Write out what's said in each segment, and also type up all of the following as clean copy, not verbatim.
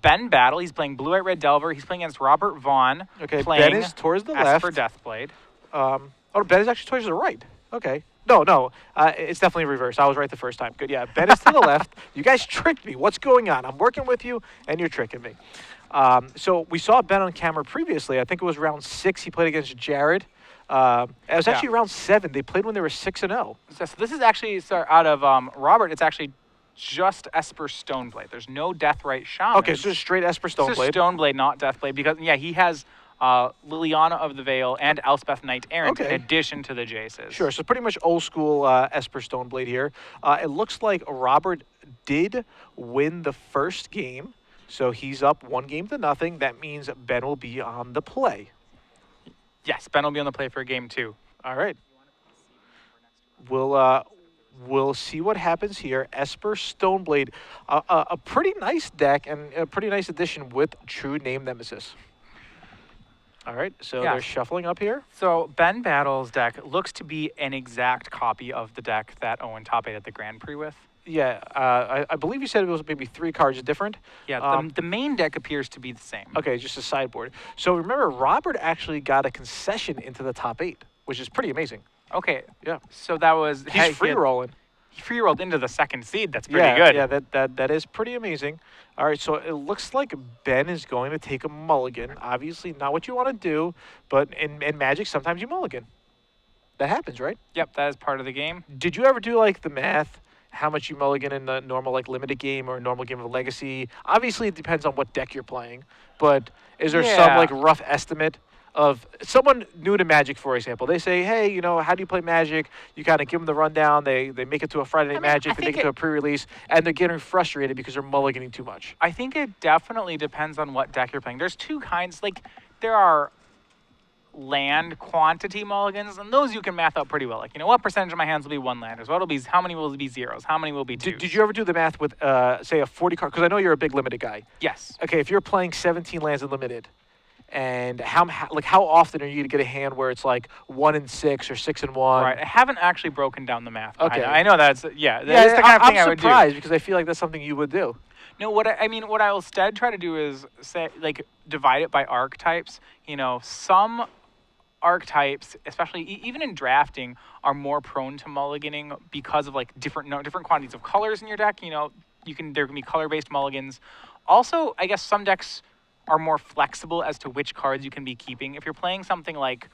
Ben Battle. He's playing Blue White Red Delver. He's playing against Robert Vaughan. Okay, playing Ben is towards the Esper left. Deathblade. Oh, Ben is actually towards the right. Okay. No. It's definitely reversed. I was right the first time. Good. Yeah, Ben is to the left. You guys tricked me. What's going on? I'm working with you, and you're tricking me. So we saw Ben on camera previously. I think it was round 6. He played against Jared. It was actually round 7. They played when they were 6-0. So this is actually out of Robert. It's actually just Esper Stoneblade. There's no Deathrite Shaman. Okay, so just straight Esper Stoneblade. Stoneblade. Stoneblade, not Deathblade, because he has Liliana of the Veil and Elspeth Knight Errant in addition to the Jaces. Sure, so pretty much old school Esper Stoneblade here. It looks like Robert did win the first game, so he's up 1-0. That means Ben will be on the play. Yes, Ben will be on the play for game 2. All right. We'll see what happens here. Esper Stoneblade, a pretty nice deck and a pretty nice addition with True Name Nemesis. All right, so they're shuffling up here. So Ben Battle's deck looks to be an exact copy of the deck that Owen top 8 at the Grand Prix with. Yeah, I believe you said it was maybe 3 cards different. Yeah, the main deck appears to be the same. Okay, just a sideboard. So remember, Robert actually got a concession into the top 8, which is pretty amazing. Okay. Yeah. So that was... He's free-rolling. He free-rolled into the second seed. That's pretty good. Yeah, that is pretty amazing. All right, so it looks like Ben is going to take a mulligan. Obviously, not what you want to do, but in Magic, sometimes you mulligan. That happens, right? Yep, that is part of the game. Did you ever do, like, the math, how much you mulligan in the normal, like, limited game or normal game of Legacy? Obviously, it depends on what deck you're playing, but is there some, like, rough estimate of someone new to Magic, for example? They say, hey, how do you play Magic? You kind of give them the rundown. They make it to a Friday Night Magic. They make it to a pre-release, and they're getting frustrated because they're mulliganing too much. I think it definitely depends on what deck you're playing. There's 2 kinds. Like, there are land quantity mulligans, and those you can math out pretty well. Like, what percentage of my hands will be 1 landers? How many will be zeros? How many will be 2s? Did you ever do the math with, say, a 40 card? Because I know you're a big limited guy. Yes. Okay, if you're playing 17 lands in limited, and how often are you to get a hand where it's like 1 and 6 or 6 and 1? Right. I haven't actually broken down the math. Okay. I know that's that's the kind of thing I would do. I'm surprised because I feel like that's something you would do. No, what I will instead try to do is say, like, divide it by archetypes. Some archetypes, especially even in drafting, are more prone to mulliganing because of like different quantities of colors in your deck. There can be color-based mulligans. Also, I guess some decks are more flexible as to which cards you can be keeping. If you're playing something like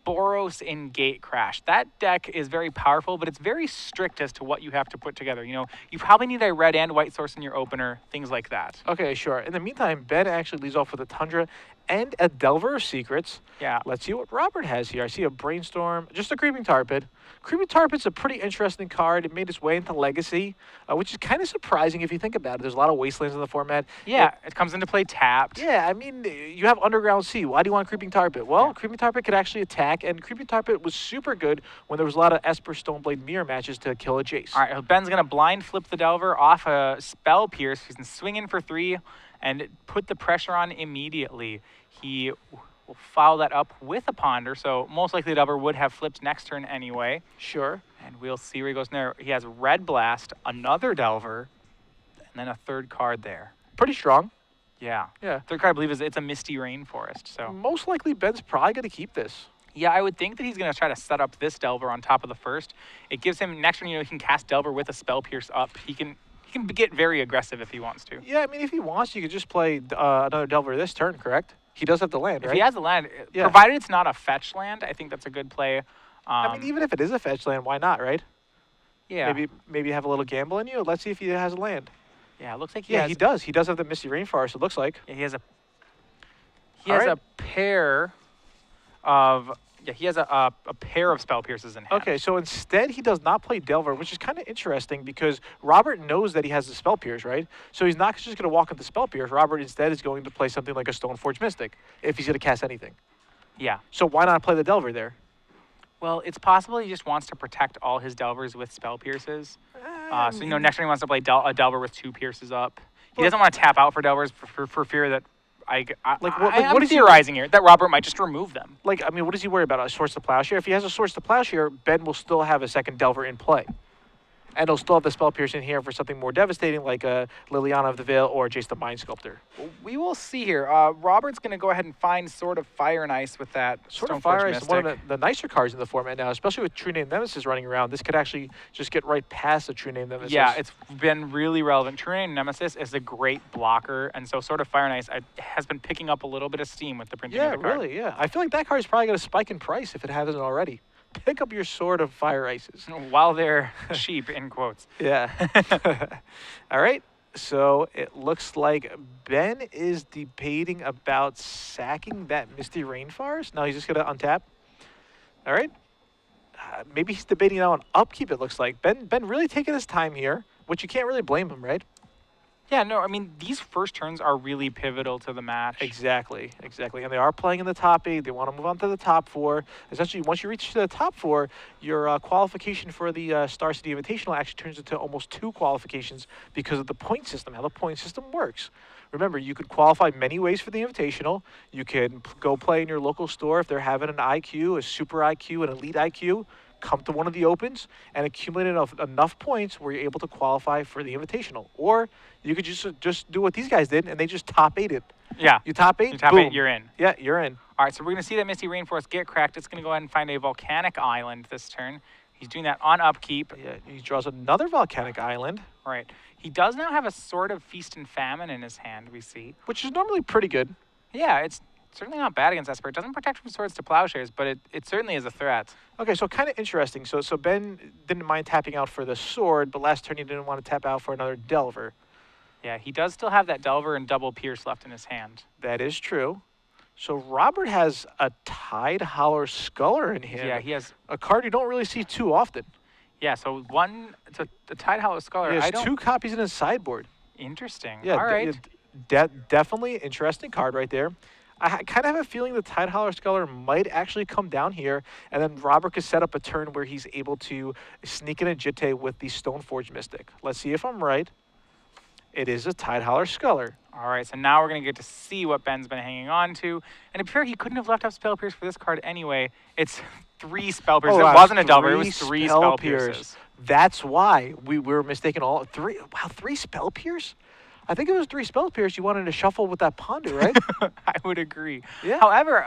Boros in Gatecrash, that deck is very powerful, but it's very strict as to what you have to put together. You probably need a red and white source in your opener, things like that. Okay, sure. In the meantime, Ben actually leads off with a Tundra and a Delver of Secrets. Yeah. Let's see what Robert has here. I see a Brainstorm, just a Creeping Tarpid. Creeping Tarpid's a pretty interesting card. It made its way into Legacy, which is kind of surprising if you think about it. There's a lot of Wastelands in the format. Yeah, it comes into play tapped. Yeah, I mean, you have Underground Sea. Why do you want Creeping Tarpid? Well, Creeping Tarpid could actually attack, and Creeping Tarpid was super good when there was a lot of Esper Stoneblade mirror matches to kill a Jace. All right, Ben's going to blind flip the Delver off a Spell Pierce. He's going to swing in for 3 and put the pressure on immediately. He will follow that up with a Ponder, so most likely the Delver would have flipped next turn anyway. Sure. And we'll see where he goes from there. He has Red Blast, another Delver, and then a 3rd card there. Pretty strong. Yeah. Yeah. 3rd card, I believe, it's a Misty Rainforest. So most likely Ben's probably going to keep this. Yeah, I would think that he's going to try to set up this Delver on top of the 1st. It gives him, next turn, he can cast Delver with a Spell Pierce up. He can get very aggressive if he wants to. Yeah, I mean, if he wants, you could just play another Delver this turn, correct? He does have the land, right? If he has the land, provided it's not a fetch land, I think that's a good play. I mean, even if it is a fetch land, why not, right? Yeah. Maybe have a little gamble in you. Let's see if he has a land. Yeah, it looks like he does. He does have the Misty Rainforest, it looks like. Yeah, he has a pair of... Yeah, he has a pair of Spell Pierces in hand. Okay, so instead he does not play Delver, which is kind of interesting because Robert knows that he has the Spell Pierce, right? So he's not just going to walk into Spell Pierce. Robert instead is going to play something like a Stoneforge Mystic if he's going to cast anything. Yeah. So why not play the Delver there? Well, it's possible he just wants to protect all his Delvers with Spell Pierces. So, next turn he wants to play a Delver with 2 Pierces up. He doesn't want to tap out for Delvers for fear that I'm theorizing here that Robert might just remove them. Like, I mean, what does he worry about? A Swords to Plowshare? If he has a Swords to Plowshare, Ben will still have a second Delver in play. And he'll still have the Spell Pierce in here for something more devastating, like a Liliana of the Veil or Jace the Mind Sculptor. We will see here. Robert's going to go ahead and find Sword of Fire and Ice with that Sword of Stoneforge Fire is Mystic. one of the nicer cards in the format now, especially with True Name Nemesis running around. This could actually just get right past the True Name Nemesis. Yeah, it's been really relevant. True Name Nemesis is a great blocker, and so Sword of Fire and Ice has been picking up a little bit of steam with the printing of the card. Really, yeah. I feel like that card is probably going to spike in price if it hasn't already. Pick up your Sword of Fire Ices. While they're cheap, in quotes. Yeah. All right. So it looks like Ben is debating about sacking that Misty Rainforest. Now he's just going to untap. All right. Maybe he's debating now on upkeep, it looks like. Ben really taking his time here, which you can't really blame him, right? Yeah, no, I mean, these first turns are really pivotal to the match. Exactly. And they are playing in the top 8. They want to move on to the top 4. Essentially, once you reach to the top 4, your qualification for the Star City Invitational actually turns into almost 2 qualifications because of the point system, how the point system works. Remember, you could qualify many ways for the Invitational. You can go play in your local store if they're having an IQ, a Super IQ, an Elite IQ. Come to one of the opens and accumulate enough points where you're able to qualify for the Invitational. Or you could just do what these guys did, and they just top 8 it. Yeah. You top 8, You top boom. 8, you're in. Yeah, you're in. All right, so we're going to see that Misty Rainforest get cracked. It's going to go ahead and find a volcanic island this turn. He's doing that on upkeep. Yeah, he draws another volcanic island. Right. He does now have a Sword of Feast and Famine in his hand, we see. Which is normally pretty good. Yeah, it's certainly not bad against Esper. It doesn't protect from swords to plowshares, but it certainly is a threat. Okay, so kind of interesting. So Ben didn't mind tapping out for the sword, but last turn he didn't want to tap out for another Delver. Yeah, he does still have that Delver and double Pierce left in his hand. That is true. So Robert has a Tide Howler Sculler in him. Yeah, he has a card you don't really see too often. Yeah, so the Tide Howler Sculler. He has 2 copies in his sideboard. Interesting. Yeah, all right. Definitely interesting card right there. I kind of have a feeling the Tide Howler Sculler might actually come down here, and then Robert could set up a turn where he's able to sneak in a Jitte with the Stoneforge Mystic. Let's see if I'm right. It is a Tide Howler Sculler. All right, so now we're going to get to see what Ben's been hanging on to. And to be fair, he couldn't have left up Spell Pierce for this card anyway. It's 3 Spell Pierces. Oh, it wasn't a Delver, it was 3 Spell Pierce. Pierces. That's why we were mistaken all 3. Wow, 3 Spell Pierce? I think it was 3 Spell Pierce you wanted to shuffle with that Ponder, right? I would agree. Yeah. However,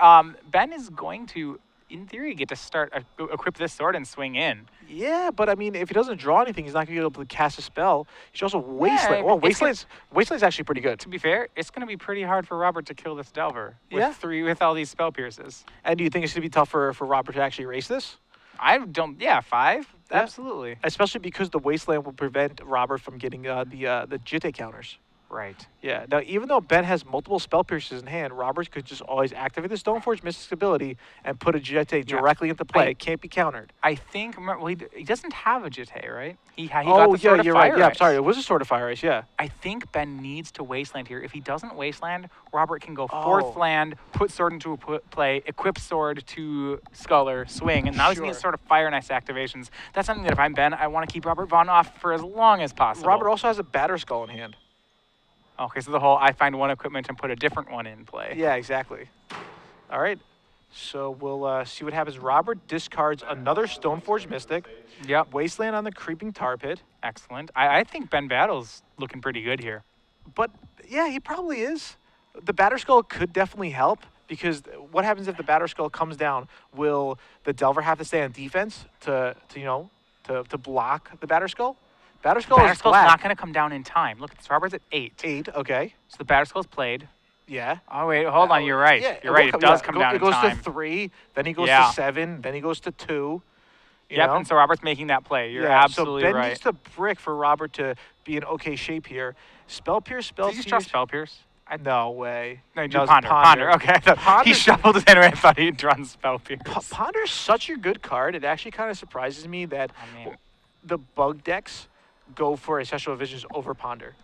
Ben is going to, in theory, get to start equip this sword and swing in. Yeah, but I mean, if he doesn't draw anything, he's not going to be able to cast a spell. He should also Wasteland. Well, Wasteland's actually pretty good. To be fair, it's going to be pretty hard for Robert to kill this Delver with all these Spell Pierces. And do you think it's going to be tough for Robert to actually erase this? I don't. Yeah, 5. Yeah. Absolutely. Especially because the Wasteland will prevent Robert from getting the Jitte counters. Right. Yeah. Now, even though Ben has multiple Spell Pierces in hand, Robert could just always activate the Stoneforge Mystic ability and put a Jitte directly into play. It can't be countered. I think, well, he doesn't have a Jitte, right? He got the you're right. Fire Yeah, Ice. sorry. It was a Sword of Fire Ice, yeah. I think Ben needs to Wasteland here. If he doesn't Wasteland, Robert can go 4th land, put Sword into play, equip Sword to Sculler, swing, and now he's going to get Sword of Fire and Ice activations. That's something that if I'm Ben, I want to keep Robert Vaughan off for as long as possible. Robert also has a Batter Skull in hand. Okay, so the whole I find one equipment and put a different one in play. Yeah, exactly. All right. So we'll see what happens. Robert discards another Stoneforge Mystic. Yep. Wasteland on the Creeping Tar Pit. Excellent. I think Ben Battle's looking pretty good here. But, yeah, he probably is. The Batter Skull could definitely help because what happens if the Batter Skull comes down? Will the Delver have to stay on defense to block the Batter Skull? Batter Skull's not going to come down in time. Look, Robert's at 8. 8, okay. So the Batter Skull's played. Yeah. Oh, wait, hold on. You're right. Yeah, you're right. It does come down in time. It goes to 3, then he goes to 7, then he goes to 2. Yep, and so Robert's making that play. You're absolutely right. So Ben needs to brick for Robert to be in okay shape here. Spell Pierce. Did you just draw Spell Pierce? No way. No, you drew Ponder. Okay. He shuffled his hand around. I thought he had drawn Spell Pierce. Ponder's such a good card. It actually kind of surprises me that the bug decks go for Ancestral Visions over Ponder.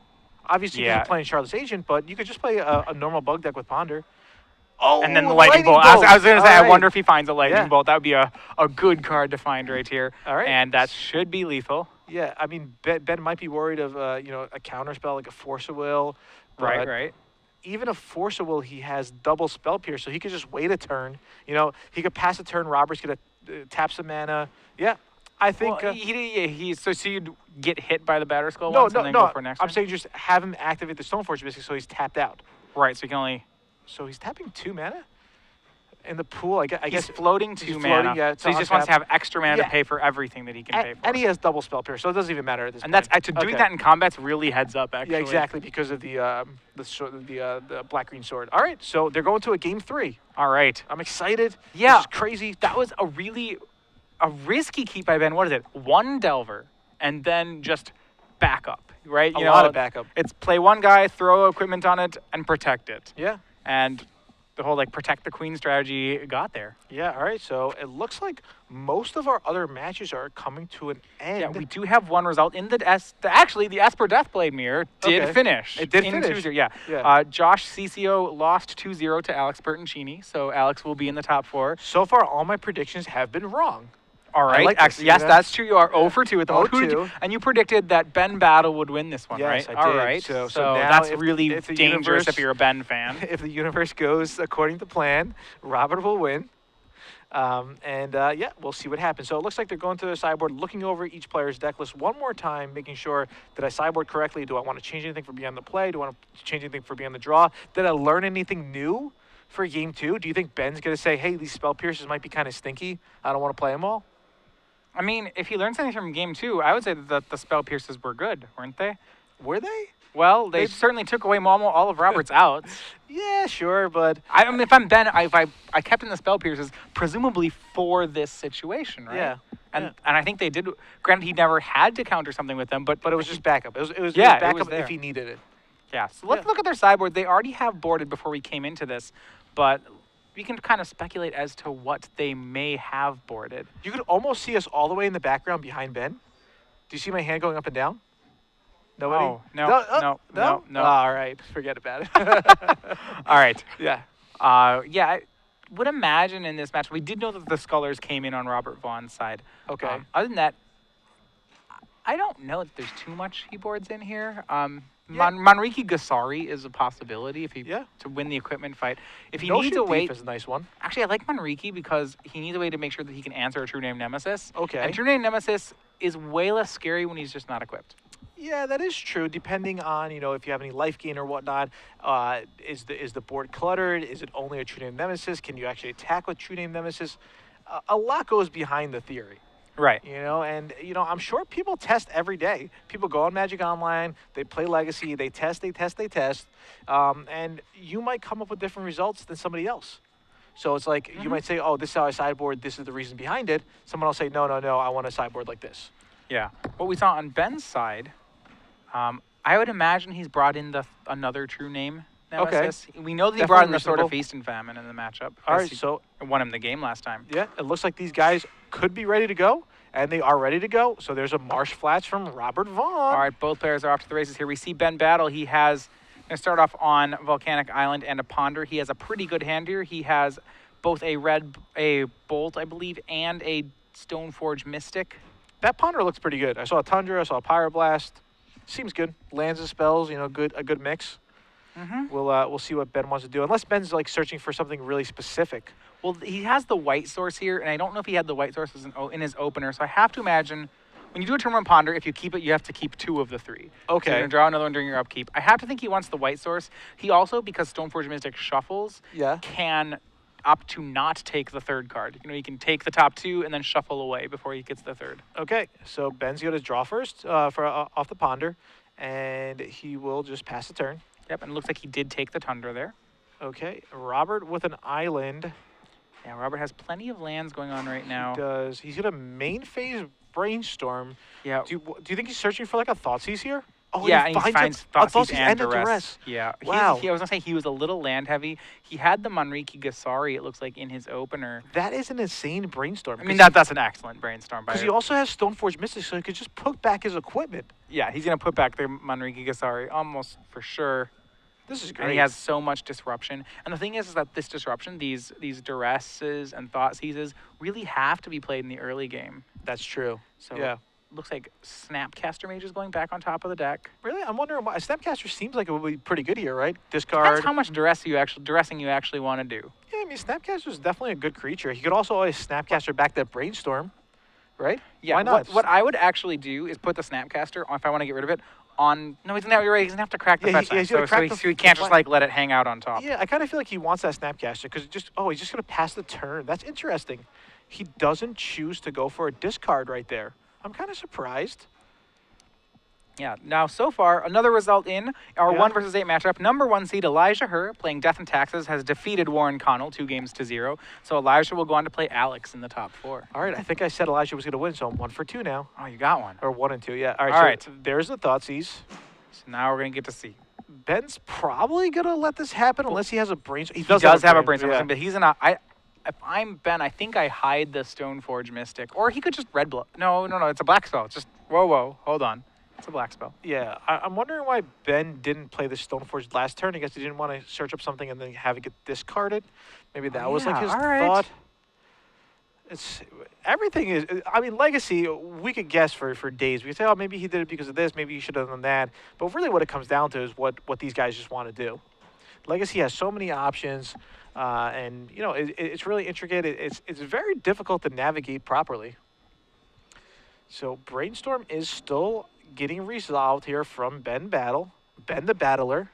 Obviously, you're playing Charlotte's Agent, but you could just play a normal bug deck with Ponder. Oh, and then the Lightning Bolt. I was going to say, I wonder if he finds a Lightning Bolt. That would be a good card to find right here. All right. And that should be lethal. Yeah, I mean, Ben might be worried of a counter spell like a Force of Will. Right. Even a Force of Will, he has double Spell Pierce, so he could just wait a turn. He could pass a turn. Robert's going to tap some mana. Yeah. I think. Well, so you'd get hit by the Batter Skull No, once no, and then no. go for next I'm turn? saying just have him activate the Stoneforge Mystic so he's tapped out. Right, so you can only... So he's tapping 2 mana in the pool. I guess He's floating he's 2 floating, mana, yeah, so he to just wants to untap. have extra mana Yeah. to pay for everything that he can pay for. And he has double spell pierce, so it doesn't even matter at this And point. that's doing that in combat's really heads up, actually. Yeah, exactly, because of the black green sword. All right, so they're going to a game 3. All right. I'm excited. Yeah. This is crazy. That was a risky keep by Ben. What is it? 1 Delver, and then just backup, right? A lot of backup. It's play 1 guy, throw equipment on it, and protect it. Yeah. And the whole protect the queen strategy got there. Yeah, all right, so it looks like most of our other matches are coming to an end. Yeah, we do have one result in actually the Esper Deathblade Mirror did Okay. finish. It did in finish. 2-0, yeah. Yeah. Josh CCO lost 2-0 to Alex Bertoncini, so Alex will be in the top 4. So far, all my predictions have been wrong. All right. like this, Excellent. Yes, yeah. that's true. You are 0 for 2 at the moment. 0-2. And you predicted that Ben Battle would win this one, Yes, right? I did. All right. So So now that's if- really if the dangerous universe- if you're a Ben fan. If the universe goes according to plan, Robert will win. Yeah, we'll see what happens. So it looks like they're going to the sideboard, looking over each player's deck list one more time, making sure, did I sideboard correctly? Do I want to change anything for beyond the play? Do I want to change anything for beyond the draw? Did I learn anything new for game 2? Do you think Ben's going to say, hey, these spell pierces might be kind of stinky. I don't want to play them all? I mean, if he learned something from game 2, I would say that the spell pierces were good, weren't they? Were they? Well, they certainly took away all of Robert's outs. Yeah, sure, but... I mean, if I'm Ben, I kept in the spell pierces, presumably for this situation, right? Yeah. And I think they did. Granted, he never had to counter something with them, but But it was just backup. It was Yeah, it backup was there. if he needed it. yeah. So let's look at their sideboard. They already have boarded before we came into this, but we can kind of speculate as to what they may have boarded. You could almost see us all the way in the background behind Ben. Do you see my hand going up and down? Nobody? Oh, no. Oh, all right, forget about it. All right. Yeah. Yeah, I would imagine in this match, we did know that the Scullers came in on Robert Vaughan's side. Okay. Other than that, I don't know that there's too much he boards in here. Yeah. Manriki Gasari is a possibility if he Yeah. to win the equipment fight. If he No needs Shoot a way, Thief is a nice one. actually, I like Manriki because he needs a way to make sure that he can answer a True Name Nemesis. Okay. And True Name Nemesis is way less scary when he's just not equipped. Yeah, that is true. Depending on if you have any life gain or whatnot, is the board cluttered? Is it only a True Name Nemesis? Can you actually attack with True Name Nemesis? A lot goes behind the theory. Right. And I'm sure people test every day. People go on Magic Online, they play Legacy, they test, and you might come up with different results than somebody else. So it's like you might say, oh, this is how I sideboard, this is the reason behind it. Someone will say, no, I want to sideboard like this. Yeah. What we saw on Ben's side, I would imagine he's brought in another True Name Nemesis. We know that he brought in the Sword of reasonable. Feast and Famine in the matchup. All right, He so won him the game last time. yeah, it looks like these guys could be ready to go, and they are ready to go. So there's a Marsh Flats from Robert Vaughan. All right, both players are off to the races here. We see Ben Battle. He has going to start off on Volcanic Island and a Ponder. He has a pretty good hand here. He has both a Bolt, I believe, and a Stoneforge Mystic. That Ponder looks pretty good. I saw a Tundra, I saw a Pyroblast. Seems good. Lands and spells, a good mix. We'll see what Ben wants to do. Unless Ben's searching for something really specific. Well, he has the White Source here, and I don't know if he had the White Source in his opener. So I have to imagine when you do a turn one Ponder, if you keep it, you have to keep 2 of the 3. So Okay. you're going to draw another one during your upkeep. I have to think he wants the White Source. He also, because Stoneforge Mystic shuffles, Yeah. can opt to not take the 3rd card. He can take the top 2 and then shuffle away before he gets the 3rd. Okay, so Ben's going to draw first off the Ponder, and he will just pass the turn. Yep, and it looks like he did take the Tundra there. Okay, Robert with an island. Yeah, Robert has plenty of lands going on right now. He's going to main phase Brainstorm. Yeah. Do you think he's searching for a Thoughtseize here? Oh, Yeah, and he finds Thoughtseize and and a Duress. Yeah. Wow. I was going to say he was a little land heavy. He had the Manriki Gasari, it looks like, in his opener. That is an insane Brainstorm. I mean, that's an excellent brainstorm. Because he also has Stoneforge Mystic, so he could just put back his equipment. Yeah, he's going to put back the Manriki Gasari almost for sure. This is great. And he has so much disruption. And the thing is that this disruption, these Duresses and Thoughtseizes, really have to be played in the early game. That's true. So yeah. Looks like Snapcaster Mage is going back on top of the deck. Really? I'm wondering why. Snapcaster seems like it would be pretty good here, right? Discard. Depends how much dressing you actually want to do. Yeah, I mean, Snapcaster is definitely a good creature. He could also always Snapcaster back that Brainstorm, right? Yeah. Why not? What I would actually do is put the Snapcaster on, if I want to get rid of it, on. No, he's not. You're right. He's gonna have to crack the Yeah, fetch land. he's gonna crack So he can't just like let it hang out on top. Yeah, I kind of feel like he wants that Snapcaster because he's just gonna pass the turn. That's interesting. He doesn't choose to go for a discard right there. I'm kind of surprised. Yeah. Now, so far, another result in our Yeah. 1 versus 8 matchup. Number 1 seed Elijah Herr, playing Death and Taxes, has defeated Warren Connell 2-0. So Elijah will go on to play Alex in the top 4. All right, I think I said Elijah was gonna win, so I'm 1 for 2 now, Oh, you got one. or 1 and 2. Yeah. All All right. right. So there's the Thoughtseize. So now we're gonna get to see. Ben's probably gonna let this happen unless he has a brainstorm. He does have a brainstorm, yeah. but he's in a. If I'm Ben, I think I hide the Stoneforge Mystic, or he could just red blood. No, it's a black spell. It's just whoa, hold on, it's a black spell. Yeah, I'm wondering why Ben didn't play the Stoneforge last turn. I guess he didn't want to search up something and then have it get discarded. Maybe that was like yeah, his all right. thought. It's everything is. I mean, Legacy. We could guess for days. We could say, oh, maybe he did it because of this. Maybe he should have done that. But really, what it comes down to is what these guys just want to do. Legacy has so many options, and it's really intricate. It's very difficult to navigate properly. So Brainstorm is still getting resolved here from Ben Battle, Ben the Battler,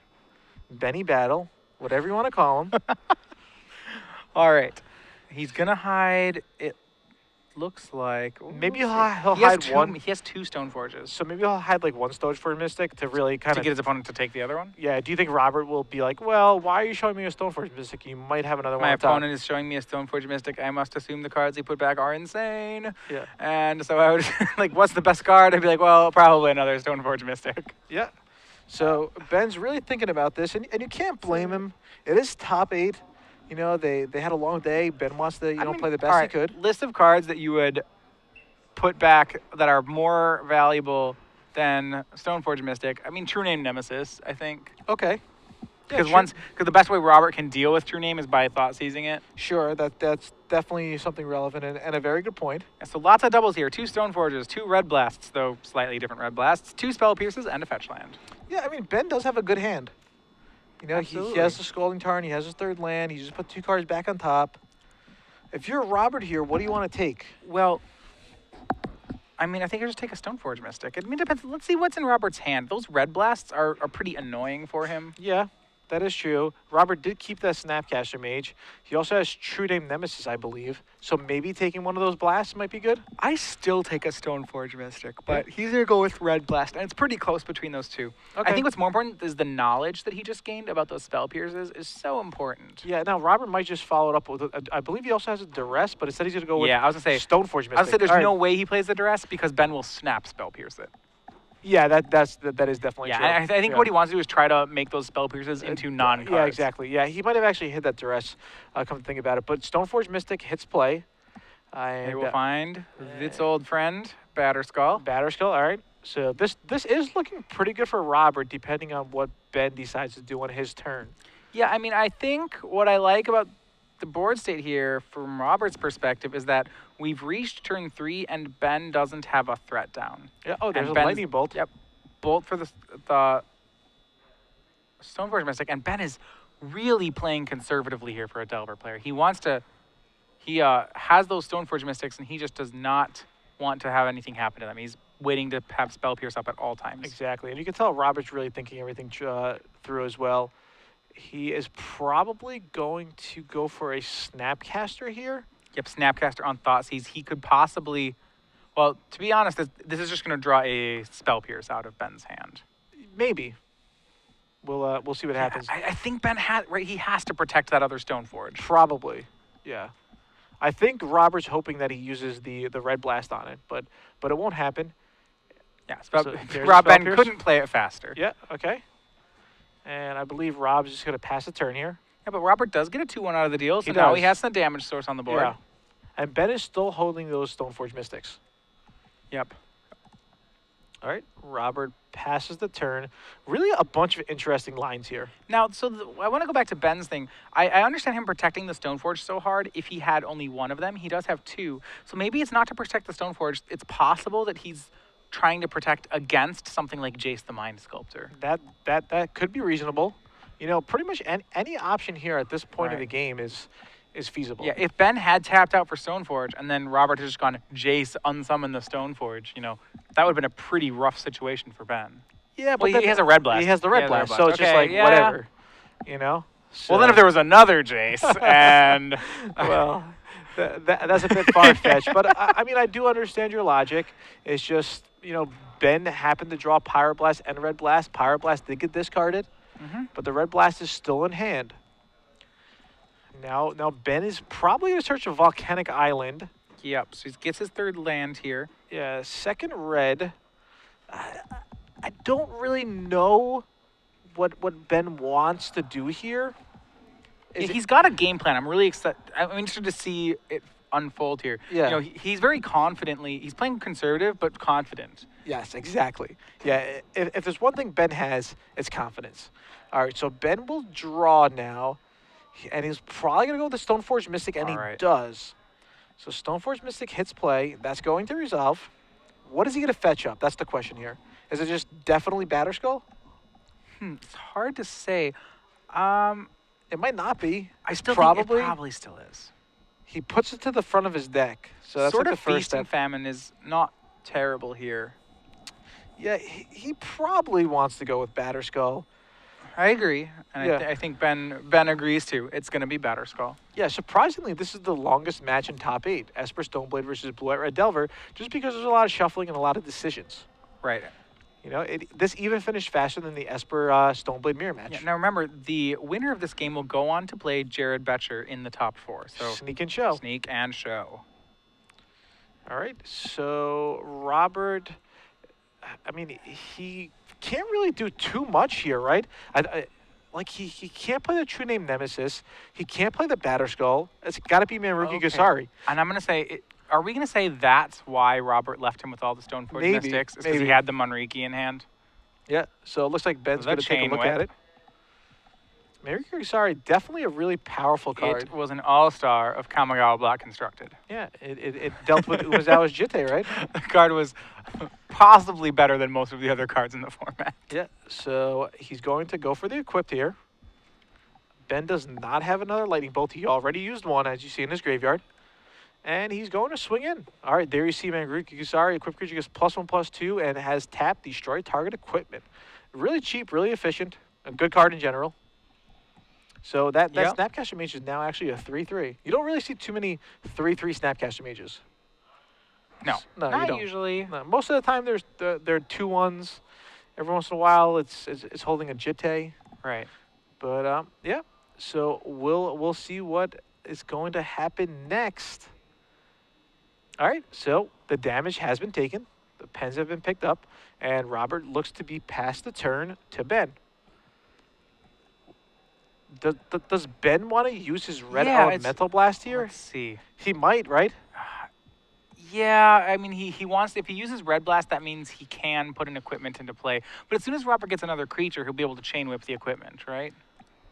Benny Battle, whatever you want to call him. All right, he's gonna hide. It looks like Maybe he'll he has hide one. He has 2 Stoneforges So maybe he'll hide like one Stoneforge Mystic to really kind to of get his opponent to take the other one. Yeah. Do you think Robert will be like, well, why are you showing me a Stoneforge Mystic? You might have another one. My on top." opponent is showing me a Stoneforge Mystic. I must assume the cards he put back are insane. Yeah. And so I would like, what's the best card? I'd be like, well, probably another Stoneforge Mystic. Yeah. So Ben's really thinking about this, and you can't blame him. It is top 8. They had a long day. Ben wants to play the best all he right, could. List of cards that you would put back that are more valuable than Stoneforge Mystic. I mean, True Name Nemesis, I think. Okay. Because sure. the best way Robert can deal with True Name is by thought seizing it. Sure, that's definitely something relevant and a very good point. And so lots of doubles here. 2 Stoneforges, 2 Red Blasts, though slightly different Red Blasts, 2 Spell Pierces, and a fetch land. Yeah, I mean, Ben does have a good hand. He Absolutely. has the Scalding Tarn, he has his 3rd land, he just put 2 cards back on top. If you're Robert here, what do you want to take? Well, I mean, I think I just take a Stoneforge Mystic. I mean, it depends. Let's see what's in Robert's hand. Those Red Blasts are pretty annoying for him. Yeah, that is true. Robert did keep that Snapcaster Mage. He also has True Name Nemesis, I believe. So maybe taking one of those blasts might be good. I still take a Stoneforge Mystic, but he's going to go with Red Blast, and it's pretty close between those two. Okay. I think what's more important is the knowledge that he just gained about those Spell Pierces is so important. Yeah, now Robert might just follow it up with, I believe he also has a Duress, but instead he's going to go with Yeah, I was going to say, Stoneforge Mystic. I was going to say there's All right. no way he plays the Duress because Ben will snap Spell Pierce it. Yeah, that is definitely Yeah, true. and I think what he wants to do is try to make those Spell Pierces into non-cards. Yeah, exactly. Yeah, he might have actually hit that Duress, come to think about it. But Stoneforge Mystic hits play. They will find its old friend, Batterskull. Batterskull, all right. So this is looking pretty good for Robert, depending on what Ben decides to do on his turn. Yeah, I mean, I think what I like about the board state here, from Robert's perspective, is that we've reached turn 3 and Ben doesn't have a threat down. Yeah. Oh, there's And a lightning bolt. Yep, bolt for the Stoneforge Mystic, and Ben is really playing conservatively here for a Delver player. He wants to. He has those Stoneforge Mystics, and he just does not want to have anything happen to them. He's waiting to have Spell Pierce up at all times. Exactly, and you can tell Robert's really thinking everything through as well. He is probably going to go for a Snapcaster here. Yep, Snapcaster on Thoughtseize. He could possibly. Well, to be honest, this is just going to draw a Spell Pierce out of Ben's hand. Maybe. We'll see what happens. I think Ben he has to protect that other Stoneforge. Probably, yeah. I think Robert's hoping that he uses the Red Blast on it, but it won't happen. Yeah, So there's Rob Spell Ben Pierce. couldn't play it faster. Yeah, okay. And I believe Rob's just going to pass the turn here. Yeah, but Robert does get a 2-1 out of the deal, so He now does. he has some damage source on the board. Yeah. And Ben is still holding those Stoneforge Mystics. Yep. All right, Robert passes the turn. Really a bunch of interesting lines here. Now, so I want to go back to Ben's thing. I understand him protecting the Stoneforge so hard. If he had only one of them, he does have 2. So maybe it's not to protect the Stoneforge. It's possible that he's trying to protect against something like Jace the Mind Sculptor. That could be reasonable. Pretty much any option here at this point of Right. the game is is feasible. Yeah, if Ben had tapped out for Stoneforge and then Robert had just gone Jace, unsummon the Stoneforge, that would have been a pretty rough situation for Ben. Yeah, but Well, then he has a red blast. He has the red blast, so it's just Okay, like yeah. whatever, you know. Well, then if there was another Jace and well, that's a bit far fetched, but I mean I do understand your logic. It's just Ben happened to draw Pyroblast and Red Blast. Pyroblast did get discarded, but the Red Blast is still in hand. Now Ben is probably going to search a Volcanic Island. Yep, so he gets his third land here. Yeah, second red. I don't really know what Ben wants to do here. He's got a game plan. I'm really excited. I'm interested to see it unfold here. Yeah. He's very confidently. He's playing conservative but confident. Yes, exactly. Yeah, if there's one thing Ben has, it's confidence. All right, so Ben will draw now, and he's probably going to go with the Stoneforge Mystic, and he does. So Stoneforge Mystic hits play. That's going to resolve. What is he going to fetch up? That's the question here. Is it just definitely Batterskull? It's hard to say. It might not be. I still think it probably still is. He puts it to the front of his deck. So that's sort like of the first feast and step. famine is not terrible here. Yeah, he probably wants to go with Batterskull. I agree, and Yeah. I think Ben agrees too. It's going to be Batterskull. Yeah, surprisingly, this is the longest match in top 8. Esper Stoneblade versus Blue-White Red Delver, just because there's a lot of shuffling and a lot of decisions. Right. This even finished faster than the Esper Stoneblade mirror match. Yeah, now remember, the winner of this game will go on to play Jared Betcher in the top 4. So Sneak and show. Sneak and show. All right, so Robert, I mean, he can't really do too much here, right? He can't play the True Name Nemesis. He can't play the Batterskull. It's got to be Manruki Gasari. And I'm going to say, are we going to say that's why Robert left him with all the Stoneforge Mystics? It's because he had the Manriki in hand? Yeah, so it looks like Ben's going to take a look at it. Manriki Gasari, definitely a really powerful card. It was an all-star of Kamigawa Black Constructed. Yeah, it dealt with Umezawa's Jitte, right? The card was possibly better than most of the other cards in the format. Yeah, so he's going to go for the equipped here. Ben does not have another lightning bolt. He already used one, as you see in his graveyard. And he's going to swing in. All right, there you see Manriki Gasari. Equipped creature gets +1/+2 and has tapped destroy target equipment. Really cheap, really efficient. A good card in general. So that Snapcaster Mage is now actually a 3/3. You don't really see too many 3/3 Snapcaster Mages. No, not you don't. usually. No, most of the time, there are 2/1s. Every once in a while, it's holding a Jitte. Right. But yeah. So we'll see what is going to happen next. All right. So the damage has been taken. The pens have been picked up, and Robert looks to be past the turn to Ben. Does Ben want to use his red Elemental Blast here? Let's see. He might, right? Yeah, I mean, he wants, if he uses Red Blast, that means he can put an equipment into play. But as soon as Robert gets another creature, he'll be able to chain whip the equipment, right?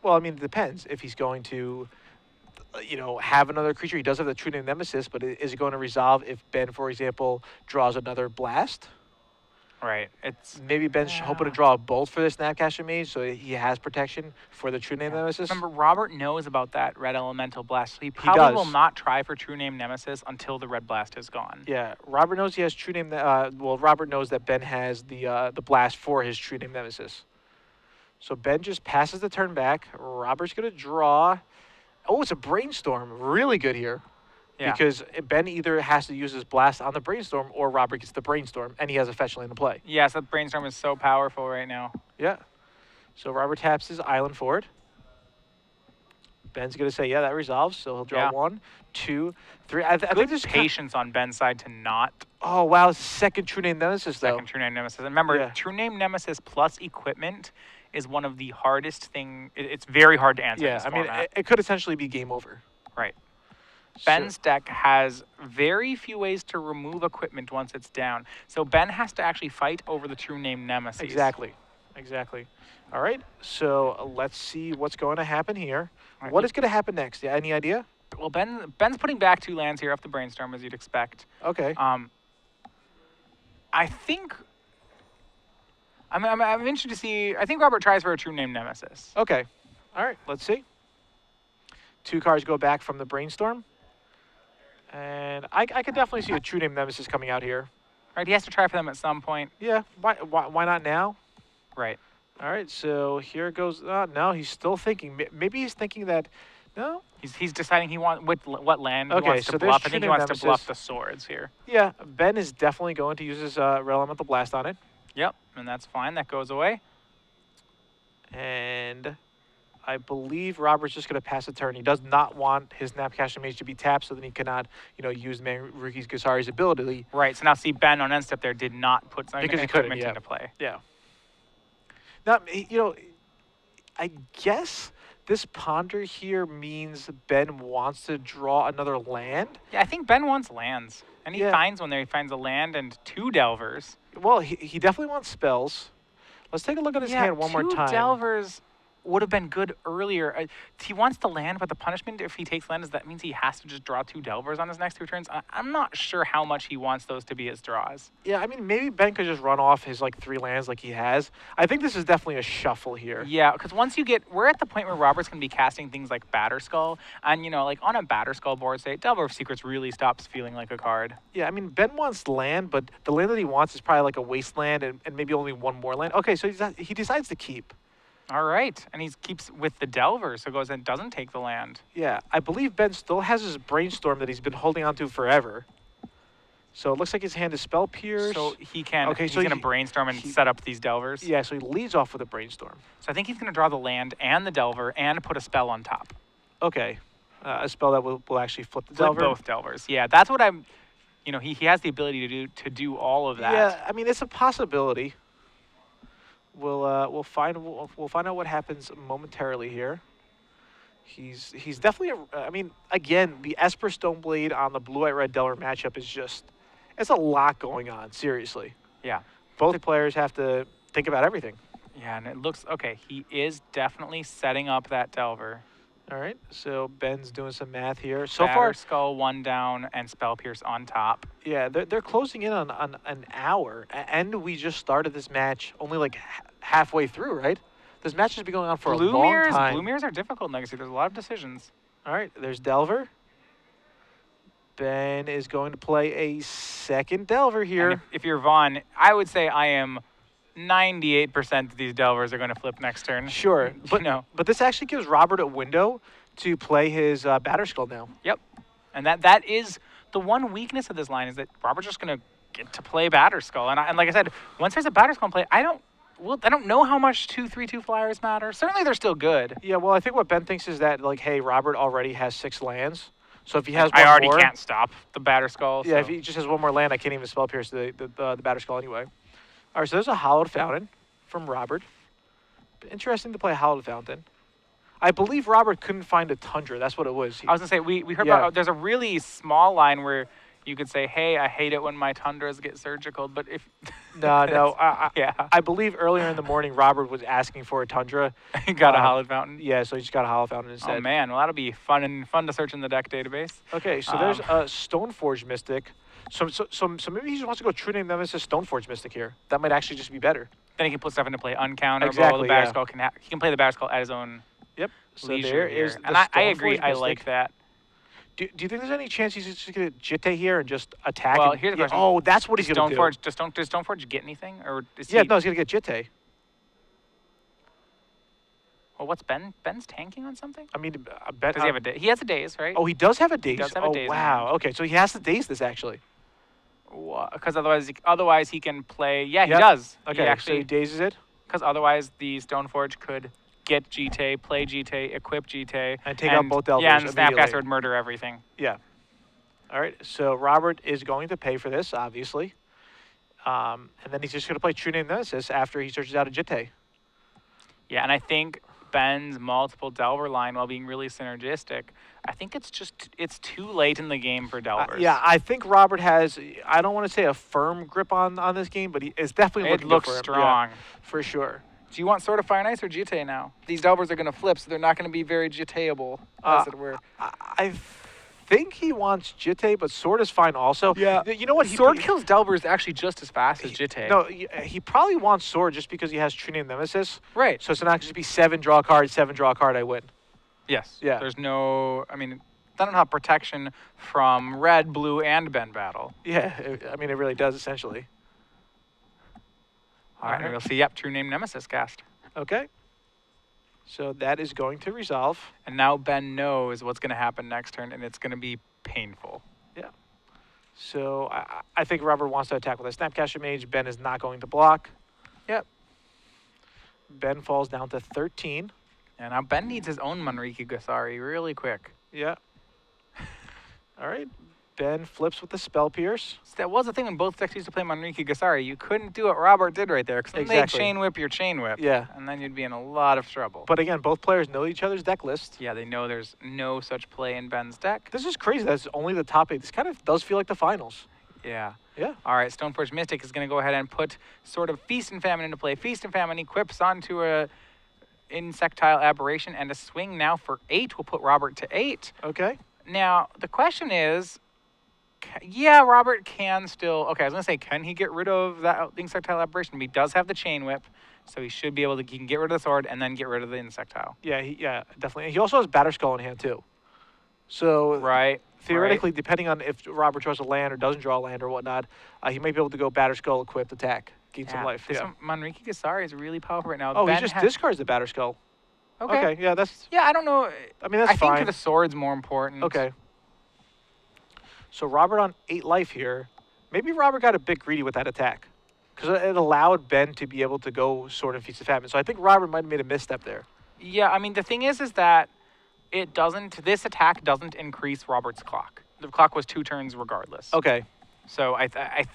Well, I mean, it depends. If he's going to, have another creature, he does have the True Name Nemesis, but is it going to resolve if Ben, for example, draws another Blast? Right. Maybe Ben's hoping to draw a Bolt for the Snapcaster Mage, so he has protection for the True Name Nemesis. Remember, Robert knows about that Red Elemental Blast, so he probably will not try for True Name Nemesis until the Red Blast is gone. Yeah, Robert knows he has True Name. Robert knows that Ben has the Blast for his True Name Nemesis. So Ben just passes the turn back. Robert's gonna draw. Oh, it's a Brainstorm. Really good here. Yeah. Because Ben either has to use his Blast on the Brainstorm or Robert gets the Brainstorm, and he has a fetch land to play. Yes, that Brainstorm is so powerful right now. Yeah. So Robert taps his island for it. Ben's going to say, yeah, that resolves. So he'll draw 1, 2, 3. I think there's patience on Ben's side to not. Oh, wow. Second True Name Nemesis, though. Second True Name Nemesis. And remember, True Name Nemesis plus equipment is one of the hardest thing. It's very hard to answer. Yeah, I mean, it could essentially be game over. Right. Ben's deck has very few ways to remove equipment once it's down. So Ben has to actually fight over the True Name Nemesis. Exactly. All right, so let's see what's going to happen here. Right. What is going to happen next? Yeah, any idea? Well, Ben's putting back 2 lands here off the Brainstorm, as you'd expect. Okay. I think... I'm interested to see... I think Robert tries for a True Name Nemesis. Okay. All right, let's see. 2 cards go back from the Brainstorm. And I could definitely see a True Name Nemesis coming out here. Right, he has to try for them at some point. Yeah, why not now? Right. All right, so here goes. No, he's still thinking. Maybe he's thinking that. No. He's deciding he wants what land he Okay, wants so to there's bluff. I think he True wants Name to bluff Nemesis. the swords here. Yeah, Ben is definitely going to use his Red Elemental Blast on it. Yep, and that's fine. That goes away. And I believe Robert's just going to pass a turn. He does not want his Snapcaster Mage to be tapped, so then he cannot, use Maruki's Gasari's ability. Right. So now see Ben on end step there did not put some Because he couldn't, equipment yeah. into play. Yeah. Now, I guess this ponder here means Ben wants to draw another land. Yeah, I think Ben wants lands, and he Yeah. finds one there. He finds a land and 2 delvers. Well, he definitely wants spells. Let's take a look at his hand one more time. 2 delvers would have been good earlier. He wants the land, but the punishment if he takes land is that means he has to just draw 2 delvers on his next 2 turns. I'm not sure how much he wants those to be his draws. Yeah, I mean, maybe Ben could just run off his 3 lands like he has. I think this is definitely a shuffle here. Yeah, because once we're at the point where Robert's going to be casting things like Batterskull, and on a Batterskull board, say, Delver of Secrets really stops feeling like a card. Yeah, I mean, Ben wants land, but the land that he wants is probably like a wasteland and maybe only 1 more land. Okay, so he decides to keep. All right, and he keeps with the Delver, so goes and doesn't take the land. Yeah, I believe Ben still has his Brainstorm that he's been holding on to forever. So it looks like his hand is Spell Pierce. So he can. Okay, he's so going to brainstorm and set up these Delvers. Yeah, so he leads off with a Brainstorm. So I think he's going to draw the land and the Delver and put a spell on top. Okay, a spell that will actually flip the Flip Delver. both Delvers. Yeah, that's what I'm. He has the ability to do all of that. Yeah, I mean, it's a possibility. We'll find out what happens momentarily here. He's definitely I mean, again, the Esper Stoneblade on the blue-white red Delver matchup is just it's a lot going on. Seriously, Yeah. both players have to think about everything. Yeah, and it looks okay. He is definitely setting up that Delver. All right, so Ben's doing some math here. So far, Skull 1 down and Spell Pierce on top. yeah, they're closing in on an hour, and we just started this match only halfway through, right? This match has been going on for a long time. Blue mirrors are difficult in Legacy. There's a lot of decisions. All right, there's Delver. Ben is going to play a second Delver here. And if you're Vaughan, I would say I am 98% that these Delvers are going to flip next turn. Sure, but but this actually gives Robert a window to play his Batterskull now. Yep, and that is the one weakness of this line is that Robert's just going to get to play Batterskull, and like I said, once there's a Batterskull in play, I don't know how much 2/3/2 flyers matter. Certainly, they're still good. Yeah, well, I think what Ben thinks is that hey, Robert already has 6 lands, so if he has one I already more, can't stop the Batterskull. Yeah, so. if he just has 1 more land, I can't even Spell Pierce the Batterskull anyway. All right, so there's a Hallowed Fountain from Robert. Interesting to play a Hallowed Fountain. I believe Robert couldn't find a Tundra. That's what it was. I was going to say, we heard about, there's a really small line where you could say, hey, I hate it when my Tundras get surgical, but if... No. Yeah. I believe earlier in the morning, Robert was asking for a Tundra. He got a Hallowed Fountain? Yeah, so he just got a Hallowed Fountain instead. Oh, man. Well, that'll be fun to search in the deck database. Okay, so there's a Stoneforge Mystic. So maybe he just wants to go True Name Nemesis Stoneforge Mystic here. That might actually just be better. Then he can put stuff into play uncounterable. Exactly, The Batterskull he can play the Batterskull at his own Yep. So leisure there here. is the And I agree. Stoneforge I Mystic. like that. Do you think there's any chance he's just going to Jitte here and just attack? Well, and, here's the question. Oh, that's what he's going to do. Does Stoneforge get anything? Or is Yeah, he... no, he's going to get Jitte. Well, what's Ben's tanking on something? I mean, Ben... Does he have a day? He has a daze, right? Oh, he does have a daze? does have a daze in wow. hand. Okay, so he has to daze this, actually. Because otherwise he can play... Yeah, he Yep. does. Okay, so he dazes it? Because otherwise the Stoneforge could get GT, play GT, equip GT. And take out both Delvers Yeah, and immediately. Snapcaster would murder everything. Yeah. All right, so Robert is going to pay for this, obviously. And then he's just going to play True Name Nemesis after he searches out a Jitte. Yeah, and I think Ben's multiple Delver line, while being really synergistic, I think it's too late in the game for Delvers. Yeah, I think Robert has, I don't want to say a firm grip on this game, but it's definitely looking good for him. strong. Yeah, for sure. Do you want Sword of Fire and Ice or GT now? These Delvers are going to flip, so they're not going to be very GT-able, as it were. I think he wants Jitte, but Sword is fine also. Yeah. You know what? Sword kills Delvers actually just as fast as GT. No, he probably wants Sword just because he has True Name Nemesis. Right. So it's not just be 7 draw a card, 7 draw a card, I win. Yes. Yeah. There's no. I mean, doesn't have protection from red, blue, and Ben battle. Yeah, I mean, it really does, essentially. All right, and we'll see. Yep, True Name Nemesis cast. Okay. So that is going to resolve. And now Ben knows what's going to happen next turn, and it's going to be painful. Yeah. So I think Robert wants to attack with a Snapcaster Mage. Ben is not going to block. Yep. Ben falls down to 13. And now Ben needs his own Manriki Gasari really quick. Yeah. All right. Ben flips with the Spell Pierce. So that was the thing when both decks used to play Manriki Gasari. You couldn't do what Robert did right there, because then they'd chain whip your chain whip. Yeah. And then you'd be in a lot of trouble. But again, both players know each other's deck list. Yeah, they know there's no such play in Ben's deck. This is crazy. That's only the top 8. This kind of does feel like the finals. Yeah. Yeah. All right, Stoneforge Mystic is going to go ahead and put sort of Feast and Famine into play. Feast and Famine equips onto a Insectile Aberration, and a swing now for 8 will put Robert to 8. Okay. Now, the question is, yeah, Robert can still... Okay, I was going to say, can he get rid of that Insectile Aberration? But he does have the Chain Whip, so he should be able to... He can get rid of the sword and then get rid of the Insectile. Yeah, yeah, definitely. He also has Batter Skull in hand, too. So Right. theoretically, depending on if Robert draws a land or doesn't draw a land or whatnot, he might be able to go Batter Skull, equipped, attack, gain some life. This Manriki Gasari is really powerful right now. Oh, Ben he just discards the Batter Skull. Okay. Yeah, that's... Yeah, I don't know. I mean, that's I fine. think the sword's more important. Okay. So Robert on 8 life here. Maybe Robert got a bit greedy with that attack, because it allowed Ben to be able to go Sword and Feast of Famine. So I think Robert might have made a misstep there. Yeah, I mean, the thing is that it doesn't... This attack doesn't increase Robert's clock. The clock was 2 turns regardless. Okay. So I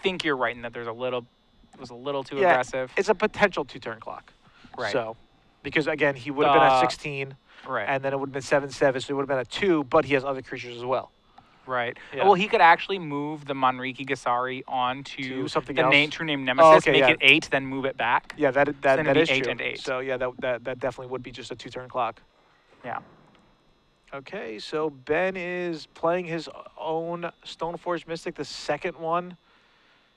think you're right in that there's a little... It was a little too aggressive. It's a potential 2-turn clock. Right. So, because again, he would have been at 16, right. and then it would have been 7/7, so it would have been at 2, but he has other creatures as well. Right. Yeah. Well, he could actually move the Manriki Gasari onto something the else. True Name Nemesis, okay, make it 8, then move it back. Yeah, that then it'd is be 8 true. and 8. So yeah, that definitely would be just a 2-turn clock. Yeah. Okay, so Ben is playing his own Stoneforge Mystic, the second one.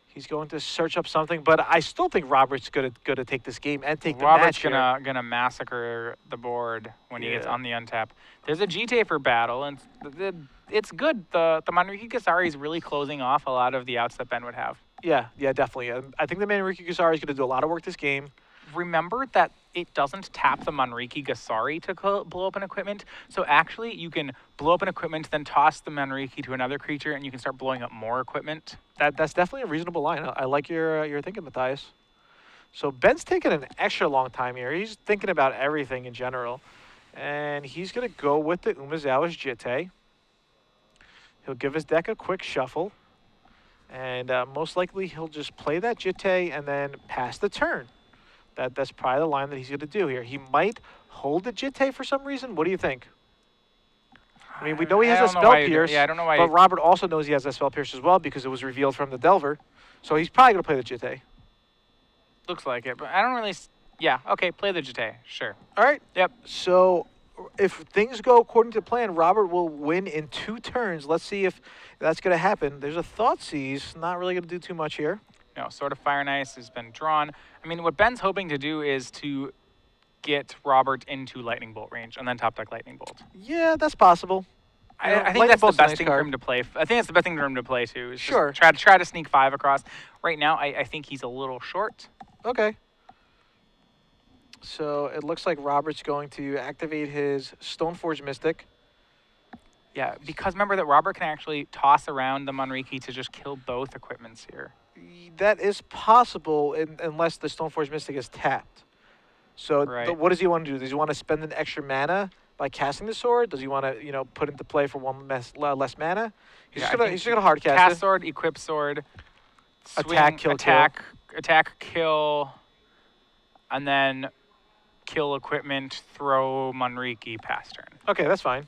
He's going to search up something, but I still think Robert's gonna take this game and take the match. Robert's gonna massacre the board when he gets on the untap. There's a GTA for battle, and it's good. The Manriki Gasari is really closing off a lot of the outs that Ben would have. Yeah, definitely. I think the Manriki Gasari is going to do a lot of work this game. Remember that it doesn't tap the Manriki Gasari to blow up an equipment. So actually, you can blow up an equipment, then toss the Manriki to another creature, and you can start blowing up more equipment. That's definitely a reasonable line. I like your thinking, Matthias. So Ben's taking an extra long time here. He's thinking about everything in general. And he's going to go with the Umezawa's Jitte. He'll give his deck a quick shuffle. And most likely, he'll just play that Jitte and then pass the turn. That's probably the line that he's going to do here. He might hold the Jitte for some reason. What do you think? I mean, we know he has a Spell Pierce. Yeah, I don't know why. But Robert also knows he has a Spell Pierce as well because it was revealed from the Delver. So he's probably going to play the Jitte. Looks like it, but I don't really... Yeah, okay, play the Jitte. Sure. All right. Yep. So if things go according to plan, Robert will win in 2 turns. Let's see if that's going to happen. There's a Thoughtseize. Not really going to do too much here. No, Sword of Fire and Ice has been drawn. I mean, what Ben's hoping to do is to get Robert into Lightning Bolt range and then top deck Lightning Bolt. Yeah, that's possible. I think that's the best thing for him to play. I think that's the best thing for him to play too. Is sure. Just try to sneak 5 across. Right now, I think he's a little short. Okay. So it looks like Robert's going to activate his Stoneforge Mystic. Yeah, because remember that Robert can actually toss around the Manriki to just kill both equipments here. That is possible unless the Stoneforge Mystic is tapped. So what does he want to do? Does he want to spend an extra mana by casting the sword? Does he want to, put into play for 1 less mana? He's just gonna hard cast it. Sword, equip sword, swing, attack, kill, and then kill equipment, throw Manriki past turn. Okay, that's fine.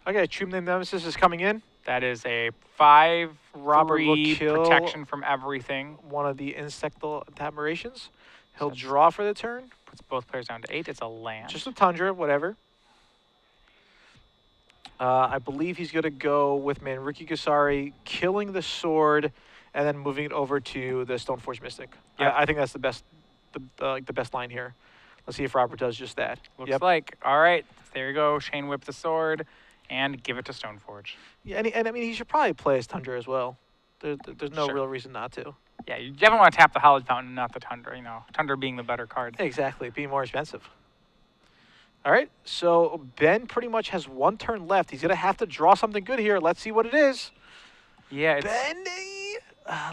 Okay, True Name Nemesis is coming in. That is a 5/3 Robert will kill protection from everything. One of the Insectile Aberrations. He'll draw for the turn. Puts both players down to 8. It's a land. Just a Tundra, whatever. I believe he's going to go with Manriki Gasari, killing the sword, and then moving it over to the Stoneforge Mystic. Yeah, I think that's the best line here. Let's see if Robert does just that. Looks like. All right, there you go. Shane whip the sword and give it to Stoneforge. Yeah, and I mean, he should probably play his Tundra as well. There's no Sure. real reason not to. Yeah, you definitely want to tap the Hallowed Fountain, not the Tundra. You know, Tundra being the better card. Exactly, being more expensive. All right, so Ben pretty much has one turn left. He's going to have to draw something good here. Let's see what it is. Yeah, it's... Ben,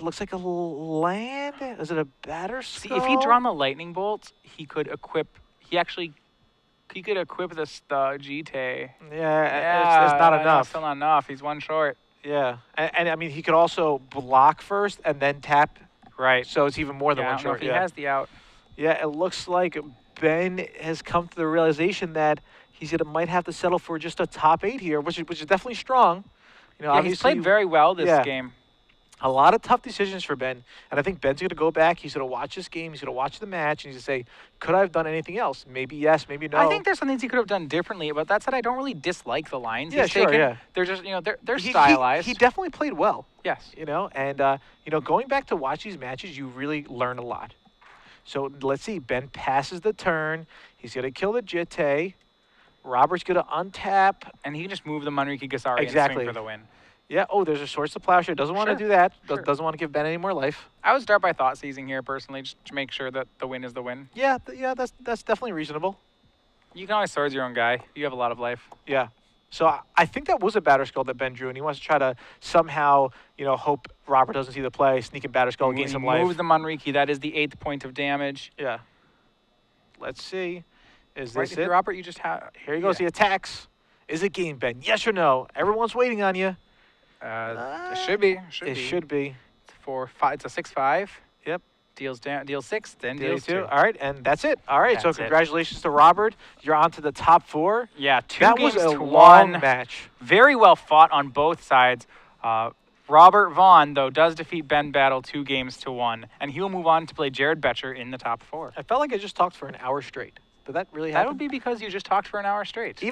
looks like a land. Is it a batter See, skull? if he'd drawn the lightning bolts, he could equip. He could equip the GT. Yeah, it's not enough. Still not enough. He's one short. Yeah, and I mean, he could also block first and then tap. Right. So it's even more than I one don't know short. if he has the out. Yeah, it looks like Ben has come to the realization that might have to settle for just a top 8 here, which is definitely strong. You know, Yeah, he's played very well this game. A lot of tough decisions for Ben, and I think Ben's going to go back. He's going to watch this game. He's going to watch the match, and he's going to say, "Could I have done anything else? Maybe yes, maybe no." I think there's some things he could have done differently, but that said, I don't really dislike the lines he's sure, taken. yeah. They're just, you know, they're stylized. He definitely played well. Yes. You know, and you know, going back to watch these matches, you really learn a lot. So let's see. Ben passes the turn. He's going to kill the Jitte. Robert's going to untap. And he can just move the Manriki Gasari and Exactly. swing for the win. Yeah. Oh, there's a Swords to Plowshare. Doesn't want to do that. Doesn't want to give Ben any more life. I would start by thought seizing here personally, just to make sure that the win is the win. Yeah. That's definitely reasonable. You can always swords your own guy. You have a lot of life. Yeah. So I think that was a batter skull that Ben drew, and he wants to try to somehow, you know, hope Robert doesn't see the play, sneak a batter skull, gain some life. Move the Manriki. That is the 8th point of damage. Yeah. Let's see. Is Right, this it? Robert, you just have. Here he goes. He attacks. Is it game, Ben? Yes or no? Everyone's waiting on you. It should be. It should be. It's a 6/5. Yep. Deals 6, then Deal deals 2. All right, and that's it. All right, so That's it. congratulations to Robert. You're on to the top 4. Yeah, 2 That games was a to long 1. match. Very well fought on both sides. Robert Vaughan, though, does defeat Ben Battle 2 games to 1, and he'll move on to play Jared Betcher in the top 4. I felt like I just talked for an hour straight. Did that really That happen? would be because you just talked for an hour straight.